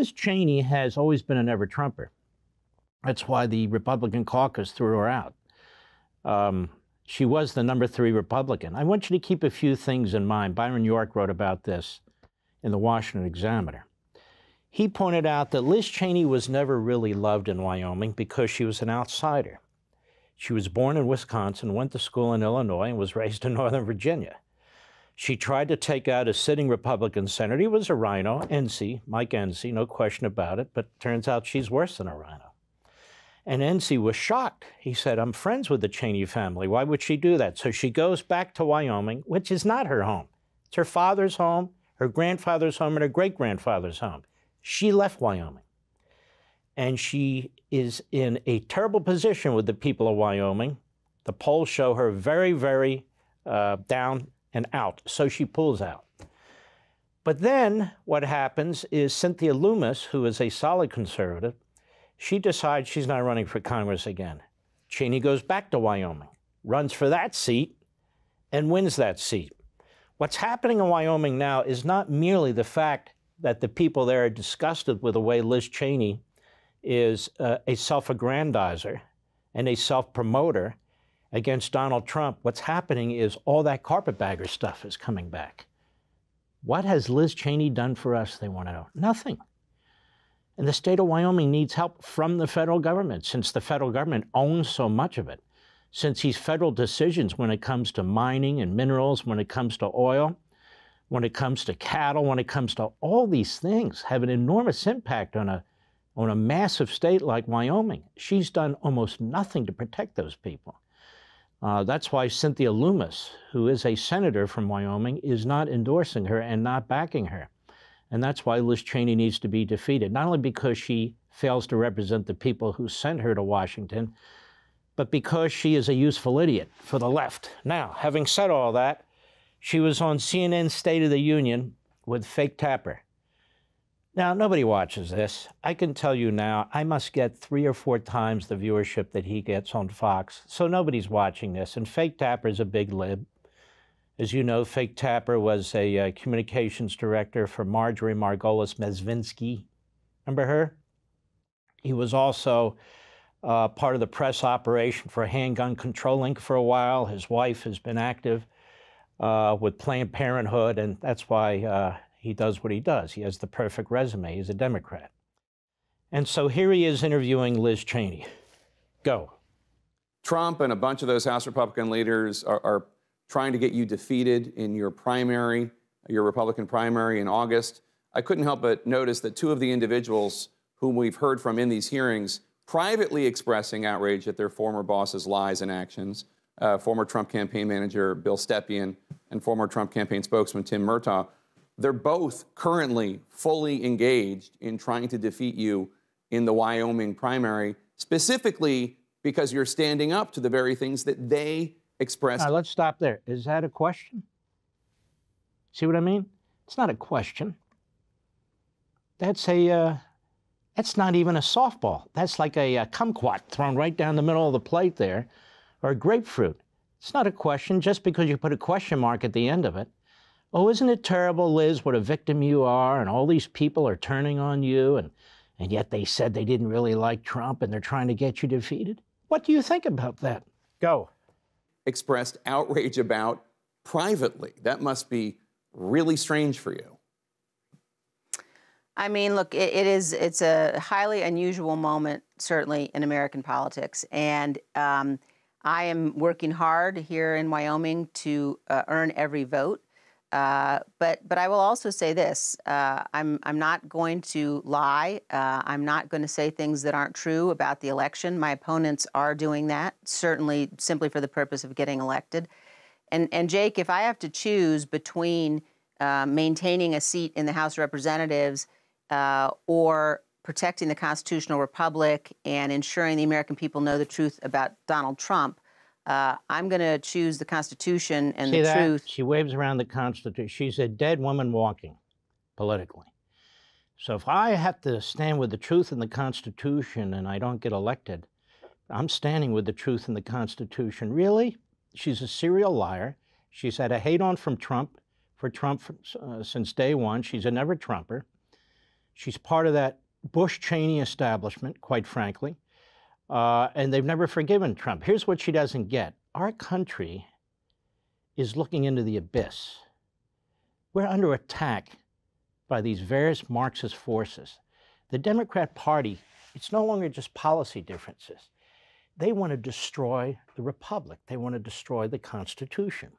Liz Cheney has always been a never-Trumper. That's why the Republican caucus threw her out. She was the #3 Republican. I want you to keep a few things in mind. Byron York wrote about this in the Washington Examiner. He pointed out that Liz Cheney was never really loved in Wyoming because she was an outsider. She was born in Wisconsin, went to school in Illinois, and was raised in Northern Virginia. She tried to take out a sitting Republican senator. He was a rhino, NC, Mike NC, no question about it, but turns out she's worse than a rhino. And NC was shocked. He said, I'm friends with the Cheney family. Why would she do that? So she goes back to Wyoming, which is not her home. It's her father's home, her grandfather's home, and her great-grandfather's home. She left Wyoming. And she is in a terrible position with the people of Wyoming. The polls show her very, very down and out. So she pulls out. But then what happens is Cynthia Lummis, who is a solid conservative, she decides she's not running for Congress again. Cheney goes back to Wyoming, runs for that seat, and wins that seat. What's happening in Wyoming now is not merely the fact that the people there are disgusted with the way Liz Cheney is a self-aggrandizer and a self-promoter against Donald Trump. What's happening is all that carpetbagger stuff is coming back. What has Liz Cheney done for us, they want to know? Nothing. And the state of Wyoming needs help from the federal government, since the federal government owns so much of it. Since these federal decisions when it comes to mining and minerals, when it comes to oil, when it comes to cattle, when it comes to all these things, have an enormous impact on a massive state like Wyoming. She's done almost nothing to protect those people. That's why Cynthia Lummis, who is a senator from Wyoming, is not endorsing her and not backing her. And that's why Liz Cheney needs to be defeated, not only because she fails to represent the people who sent her to Washington, but because she is a useful idiot for the left. Now, having said all that, she was on CNN's State of the Union with Fake Tapper. Now, nobody watches this. I can tell you now, I must get 3 or 4 times the viewership that he gets on Fox, so nobody's watching this. And Fake Tapper is a big lib. As you know, Fake Tapper was a communications director for Marjorie Margolis Mezvinsky. Remember her? He was also part of the press operation for Handgun Control Inc. for a while. His wife has been active with Planned Parenthood, and that's why he does what he does. He has the perfect resume. He's a Democrat. And so here he is interviewing Liz Cheney. Go. Trump and a bunch of those House Republican leaders are trying to get you defeated in your primary, your Republican primary in August. I couldn't help but notice that 2 of the individuals whom we've heard from in these hearings privately expressing outrage at their former boss's lies and actions, former Trump campaign manager Bill Stepien and former Trump campaign spokesman Tim Murtaugh. They're both currently fully engaged in trying to defeat you in the Wyoming primary, specifically because you're standing up to the very things that they expressed. Let's stop there. Is that a question? See what I mean? It's not a question. That's not even a softball. That's like a kumquat thrown right down the middle of the plate there, or a grapefruit. It's not a question just because you put a question mark at the end of it. Oh, isn't it terrible, Liz, what a victim you are, and all these people are turning on you, and yet they said they didn't really like Trump, and they're trying to get you defeated? What do you think about that? Go. Expressed outrage about privately. That must be really strange for you. I mean, look, it's a highly unusual moment, certainly in American politics. And I am working hard here in Wyoming to earn every vote. But I will also say this, I'm not going to lie. I'm not going to say things that aren't true about the election. My opponents are doing that, certainly simply for the purpose of getting elected. And Jake, if I have to choose between maintaining a seat in the House of Representatives or protecting the constitutional republic and ensuring the American people know the truth about Donald Trump, I'm going to choose the Constitution and the truth. She waves around the Constitution. She's a dead woman walking politically. So if I have to stand with the truth in the Constitution and I don't get elected, I'm standing with the truth in the Constitution. Really? She's a serial liar. She's had a hate-on from Trump, since day one. She's a never-Trumper. She's part of that Bush-Cheney establishment, quite frankly, and they've never forgiven Trump. Here's what she doesn't get. Our country is looking into the abyss. We're under attack by these various Marxist forces. The Democrat Party, it's no longer just policy differences. They want to destroy the Republic. They want to destroy the Constitution.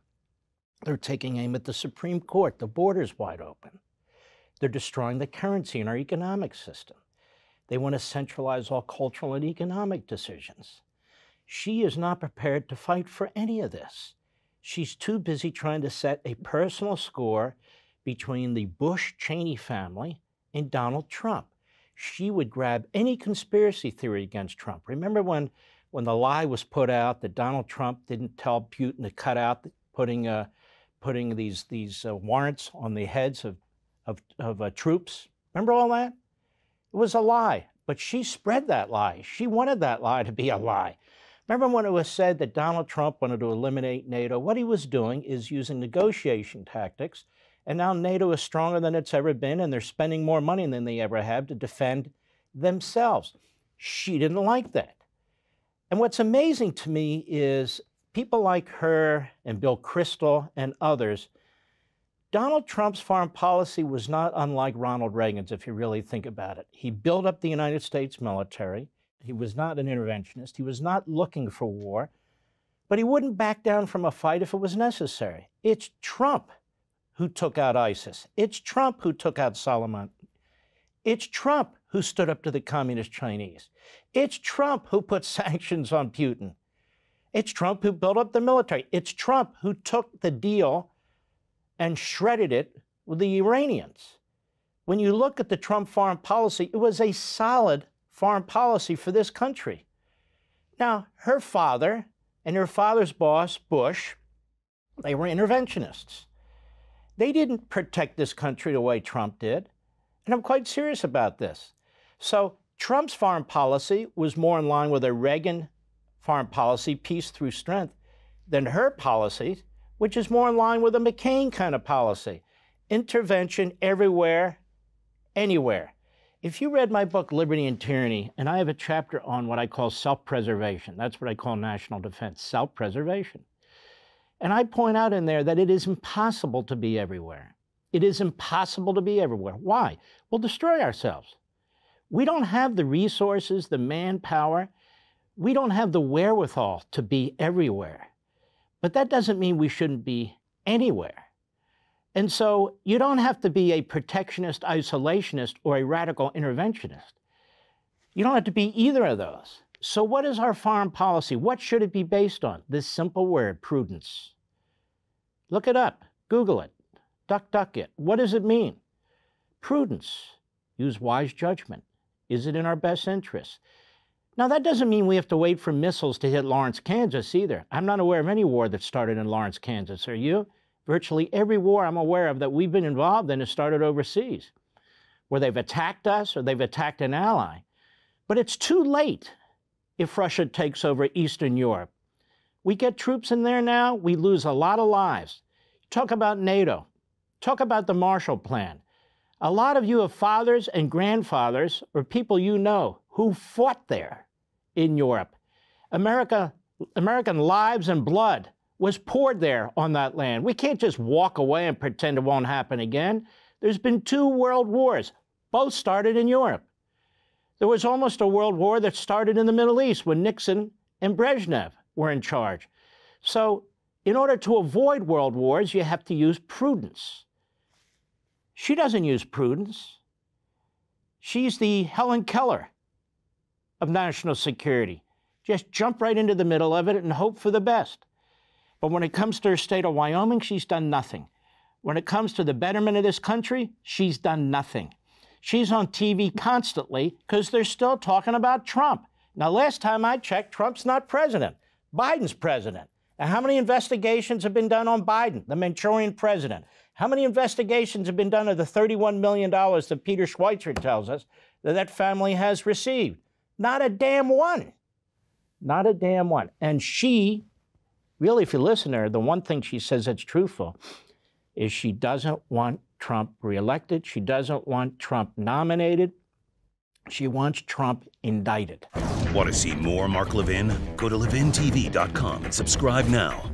They're taking aim at the Supreme Court. The border's wide open. They're destroying the currency in our economic system. They want to centralize all cultural and economic decisions. She is not prepared to fight for any of this. She's too busy trying to set a personal score between the Bush-Cheney family and Donald Trump. She would grab any conspiracy theory against Trump. Remember when the lie was put out that Donald Trump didn't tell Putin to cut out putting these warrants on the heads of troops? Remember all that? It was a lie, but she spread that lie. She wanted that lie to be a lie. Remember when it was said that Donald Trump wanted to eliminate NATO? What he was doing is using negotiation tactics, and now NATO is stronger than it's ever been, and they're spending more money than they ever have to defend themselves. She didn't like that. And what's amazing to me is people like her and Bill Kristol and others, Donald Trump's foreign policy was not unlike Ronald Reagan's, if you really think about it. He built up the United States military. He was not an interventionist. He was not looking for war, but he wouldn't back down from a fight if it was necessary. It's Trump who took out ISIS. It's Trump who took out Solomon. It's Trump who stood up to the communist Chinese. It's Trump who put sanctions on Putin. It's Trump who built up the military. It's Trump who took the deal and shredded it with the Iranians. When you look at the Trump foreign policy, it was a solid foreign policy for this country. Now, her father and her father's boss, Bush, they were interventionists. They didn't protect this country the way Trump did. And I'm quite serious about this. So Trump's foreign policy was more in line with a Reagan foreign policy, peace through strength, than her policy, which is more in line with a McCain kind of policy. Intervention everywhere, anywhere. If you read my book, Liberty and Tyranny, and I have a chapter on what I call self-preservation. That's what I call national defense, self-preservation. And I point out in there that it is impossible to be everywhere. It is impossible to be everywhere. Why? We'll destroy ourselves. We don't have the resources, the manpower. We don't have the wherewithal to be everywhere. But that doesn't mean we shouldn't be anywhere. And so you don't have to be a protectionist, isolationist, or a radical interventionist. You don't have to be either of those. So what is our foreign policy? What should it be based on? This simple word, prudence. Look it up. Google it. Duck it. What does it mean? Prudence. Use wise judgment. Is it in our best interests? Now, that doesn't mean we have to wait for missiles to hit Lawrence, Kansas, either. I'm not aware of any war that started in Lawrence, Kansas. Are you? Virtually every war I'm aware of that we've been involved in has started overseas, where they've attacked us or they've attacked an ally. But it's too late if Russia takes over Eastern Europe. We get troops in there now, we lose a lot of lives. Talk about NATO. Talk about the Marshall Plan. A lot of you have fathers and grandfathers, or people you know, who fought there in Europe. American lives and blood was poured there on that land. We can't just walk away and pretend it won't happen again. There's been 2 world wars. Both started in Europe. There was almost a world war that started in the Middle East when Nixon and Brezhnev were in charge. So in order to avoid world wars, you have to use prudence. She doesn't use prudence. She's the Helen Keller of national security. Just jump right into the middle of it and hope for the best. But when it comes to her state of Wyoming, she's done nothing. When it comes to the betterment of this country, she's done nothing. She's on TV constantly because they're still talking about Trump. Now, last time I checked, Trump's not president. Biden's president. Now, how many investigations have been done on Biden, the Manchurian president? How many investigations have been done of the $31 million that Peter Schweitzer tells us that family has received? Not a damn one. Not a damn one. And she, really, if you listen to her, the one thing she says that's truthful is she doesn't want Trump reelected. She doesn't want Trump nominated. She wants Trump indicted. Want to see more Mark Levin? Go to LevinTV.com and subscribe now.